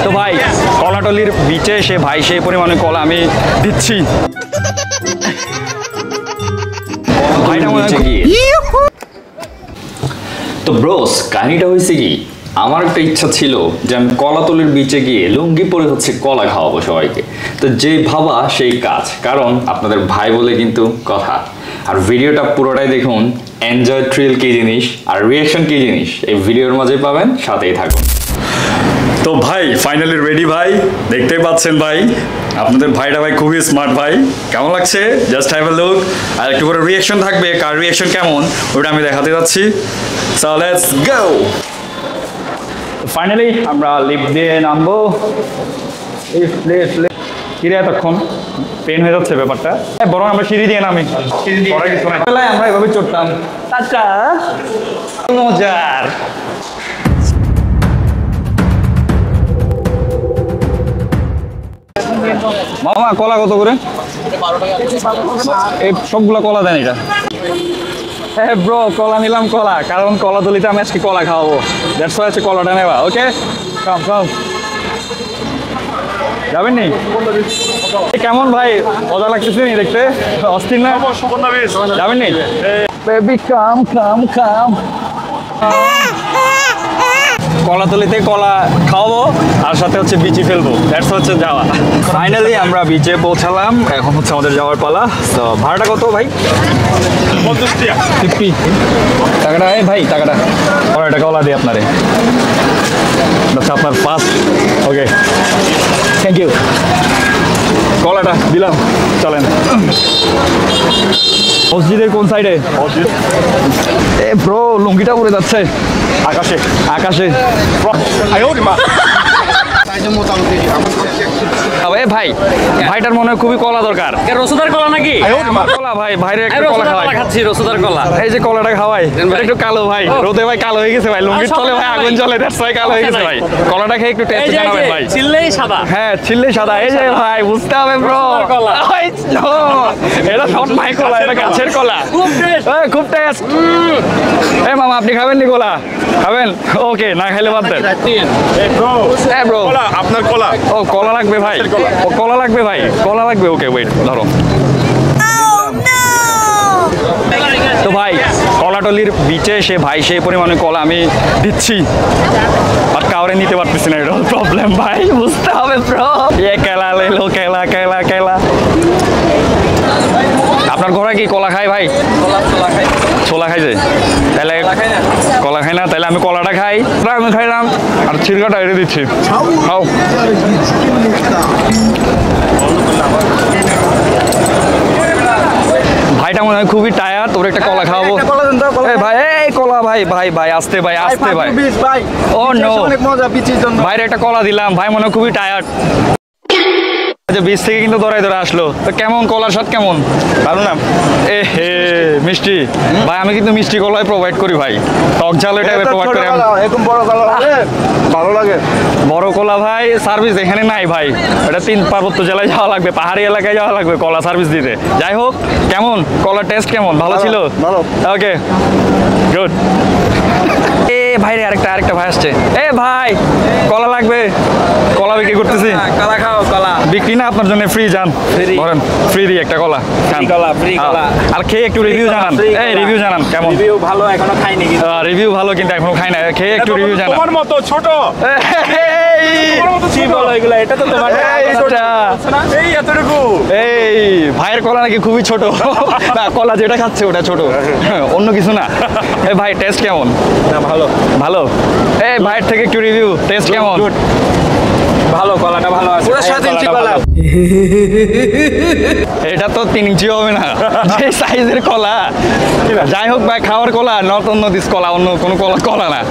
তো ভাই কলাটলির বিচে এসে ভাই সেই পরিমাণে কলা আমি দিচ্ছি। তো ব্রোস কাহিনীটা হয়েছে কি, আমার একটা ইচ্ছা ছিল যে আমি কলাতলির বিচে গিয়ে লুঙ্গি পরে হচ্ছে কলা খাওয়াবো সবাইকে। তো যে ভাবা সেই কাজ, কারণ আপনাদের ভাই বলে কিন্তু কথা। আর ভিডিওটা পুরোটাই দেখুন, এনজয় থ্রিল কি জিনিস আর রিয়াকশন কি জিনিস এই ভিডিওর মাঝে পাবেন, সাথেই থাকুন। তো ভাই ফাইনালি রেডি ভাই, দেখতেই পাচ্ছেন ভাই আপনাদের ভাইটা ভাই খুবই স্মার্ট ভাই। কেমন লাগছে জাস্ট হ্যাভ আ লুক। আর একটু করে রিয়াকশন থাকবে, কার রিয়াকশন কেমন ওটা আমি দেখাতে যাচ্ছি। So let's go. ফাইনালি আমরা লিফট দিয়ে নামবো। কিরে এতক্ষণ পেন হয়ে যাচ্ছে ব্যাপারটা, বরং আমরা সিঁড়ি দিয়ে নামি। আমরা এভাবে চড়তাম, আচ্ছা মজার। মামা কলা কত করে? এই সবগুলো কলা দেন এটা। হ্যাঁ ব্রো কলা নিলাম কলা, কারণ কলা দলিতে আমি আজকে কলা খাওয়াবো। দ্যাটস ওয়াই আছে কলাটা নেওয়া। ওকে কাম কাম। যাবেন নি? কেমন ভাই মজা লাগতেছে নি দেখতে? অস্থির না? যাবেন নি? বেবি কাম কাম কাম। কলাতলিতে কলা খাওয়াবো আর সাথে হচ্ছে বিচে ফেলবো, দ্যাটস হচ্ছে যাওয়া। ফাইনালি আমরা বিচে পৌঁছালাম, এখন হচ্ছে আমাদের যাওয়ার পালা। তো ভাড়াটা কত ভাই? 50 টাকাটা। এই ভাই টাকাটা একটা কলা দিই আপনারে, আচ্ছা আপনার ফার্স্ট। Okay thank you. কলাটা দিলাম, চলেন। মসজিদের কোন সাইডে? এ ব্রো লুঙ্গিটা উড়ে যাচ্ছে আকাশে আকাশে। ভাই ভাইটার মনে হয় খুবই কলা দরকার। রসুদার কলা নাকি? কলা ভাই, ভাইরে একটা কলা খাচ্ছি, রসুদার কলা। এই যে কলাটা খাওয়াই একটু কালো ভাই, রোদে ভাই কালো হয়ে গেছে ভাই, লুঙ্গির তলে ভাই আগুন জ্বলে, দ্যাটস ওয়াই কালো হয়ে গেছে ভাই। কলাটা খেয়ে একটু টেস্ট জানাবেন ভাই। ছিললেই সাদা। হ্যাঁ ছিললেই সাদা। এই যে ভাই বুঝতে হবে ব্রো, এটা শর্ট ভাই কলা, এটা গাছের কলা, খুব টেস্ট। এই মামা আপনি খাবেন নি কলা? খাবেন? ওকে না খাইলে বাদ দেন। ব্রো আপনার কলা? ও কলা লাগবে ভাই, ও কলা লাগবে ভাই, কলা লাগবে। ওকে ওয়েট ধরো। তো ভাই কলাটলির বিচে এসে ভাই সেই পরিমাণে কলা আমি দিচ্ছি, আর কাউরে নিতে পারতেছি না, এটা প্রবলেম ভাই, বুঝতে হবে ব্রো। এ কেলা লেলো কেলা কেলা কেলা। আপনার ঘরে কি কলা খায় ভাই? ছোলা খাইছে? তাহলে কলা খাই না, তাহলে আমি কলাটা খাই, আমি খাইলাম আর ছিলকাটা এড়ে দিচ্ছি। খাও। ভাইটা মনে হয় খুবই টায়ার্ড, তোর একটা কলা খাওয়াবো ভাই। এই কলা ভাই ভাই ভাই আসতে ভাই, আসতে ভাই। ও নো ভাইরে একটা কলা দিলাম, ভাই মনে হয় খুবই টায়ার্ড। বীজ থেকে কিন্তু দৌড়াই দৌড়ে আসলো। তো কেমন কলার স্বাদ কেমন? ভালো না? এ হে মিষ্টি ভাই, আমি কিন্তু মিষ্টি কলাই প্রোভাইড করি ভাই, টক ঝাল এটা প্রোভাইড করি। ভালো লাগে বড় কলা ভাই সার্ভিস এখানে নাই ভাই, এটা 3 পার্বত্য জেলায় যাওয়া লাগবে, পাহাড়ি এলাকায় যাওয়া লাগবে কলা সার্ভিস দিতে। যাই হোক কেমন কলার টেস্ট কেমন? ভালো ছিল? ভালো। Okay good. এ ভাই রে আরেকটা ভাই আসছে। এ ভাই কলা লাগবে, কলা বিক্রি করতেছি। কলা খাও, কলা বিক্রি না আপনার জন্য ফ্রি, যান বলেন ফ্রি দিই একটা কলা, ফ্রি কলা। আর খেয়ে একটু রিভিউ জানান। এই রিভিউ জানান কেমন? রিভিউ ভালো, এখনো খাইনি কিন্তু। রিভিউ ভালো কিন্তু এখনো খাই না, খেয়ে একটু রিভিউ জানান। তোমার মতো ছোট, কি বলো এগুলা? এটা তো তোমার এই এতটুকু। এই ভাইয়ের কলা নাকি খুবই ছোট, না কলা যেটা খাচ্ছে ওটা ছোট, অন্য কিছু না। এই ভাই টেস্ট কেমন? না ভালো ভালো। এই ভাইয়ের থেকে একটু রিভিউ, টেস্ট কেমন? ভালো, কলাটা ভালো আছে। পুরো 7 ইঞ্চি কলা। এটা তো 3 ইঞ্চি হবে না, যে সাইজের কলা। যাই হোক ভাই খাওয়ার কলা, নট অন্য দিস কলা, অন্য কোনো কলা না।